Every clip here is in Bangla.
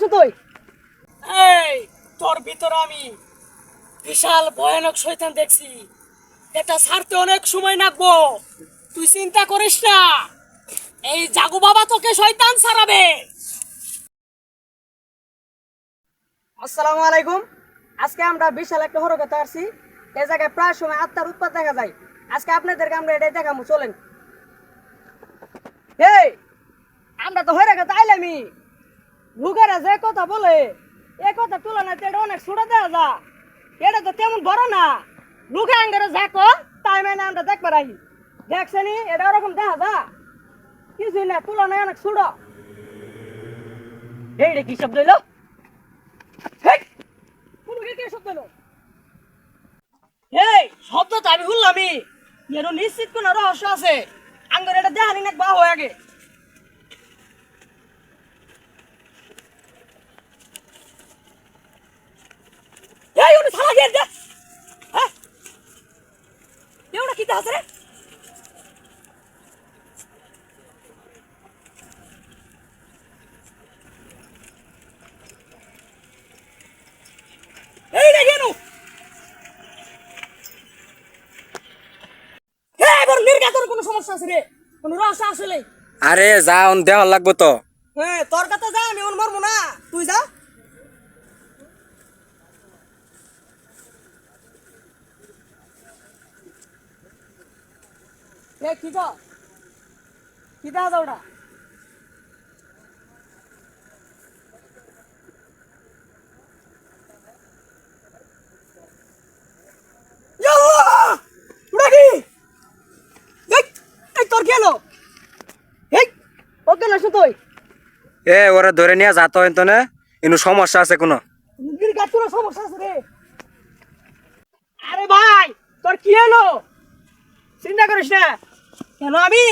আসো তুই। এই তোর ভিতরে আমি বিশাল ভয়ানক শয়তান দেখছি। এটা ছাড়তে অনেক সময় লাগবো, তুই চিন্তা করিস না। এই জাগু বাবা তোকে শয়তান ছাড়াবে। আসসালামু আলাইকুম। আজকে আমরা বিশাল একটা হরকতে আসছি। এই জায়গায় প্রায় সময় আত্মার উৎপাত দেখা যায়। আজকে আপনাদেরকে আমরা এটাই দেখাবো, চলেন। এই আমরা তো হয়ে গেছে আইলামি, লোকেরা যে কথা বলে এ কথা তুলনায় তো এটা অনেক ছোট দেওয়া যা। এটা তো তেমন বড় না, লোকে আঙ্গারে দেখো তাই মানে আমরা দেখবার রাখি। দেখছেনি এটা ওরকম দেখা যা কিছুই না, তুলনায় অনেক ছোট। এইটা কি শব্দ হইলো? এই শব্দটা আমি শুনলামই, এর নিশ্চিত কোন রহস্য আছে। আঙ্গর এটা দেখানি না বা হয়ে আগে। এই উনি সালা গিয়ে দে। হ্যাঁ এওটা কি আছে রে? এই রে গেনু কোনো সমস্যা আছে রে? কোনো রহস্য আসলে? আরে যা দেওয়া লাগবো তো। হ্যাঁ তোর কথা যা, আমি ওন মরবো না, তুই যা। এ কি যা কি দেখা যা ওটা? ওটা কি? এই তোর কি হলো? এই ও কেন আসো তুই? ওরা ধরে নিয়ে যাতো এনে ইনু সমস্যা আছে কোনো। মুরগির গাছগুলো সমস্যা আছে রে। আরে ভাই তোর কি হলো? চিন্তা করিস না। কেন আমি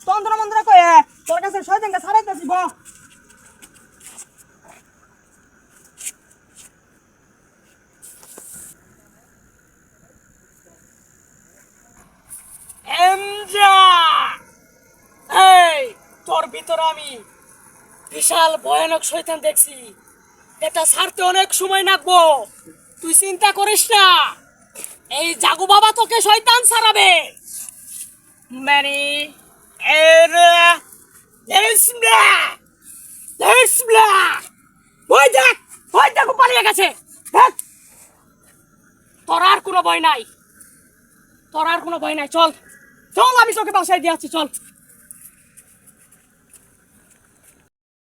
তন্ত্র মন্ত্র কয়ে তোর কাছে শয়তানকে ছাড়াইতেছি ব। এমজা, এই তোর ভিতরে আমি বিশাল ভয়ানক শয়তান দেখছি। এটা ছাড়তে অনেক সময় লাগবো, তুই চিন্তা করিস না। এই জাগু বাবা তোকে শয়তান ছাড়াবে। মানে ওই দেখ, ওই দেখো পালিয়ে গেছে। দেখ, তোর আর কোনো ভয় নাই, তোর আর কোনো ভয় নাই। চল চল, আমি তোকে বাসায় দিয়ে আসছি, চল।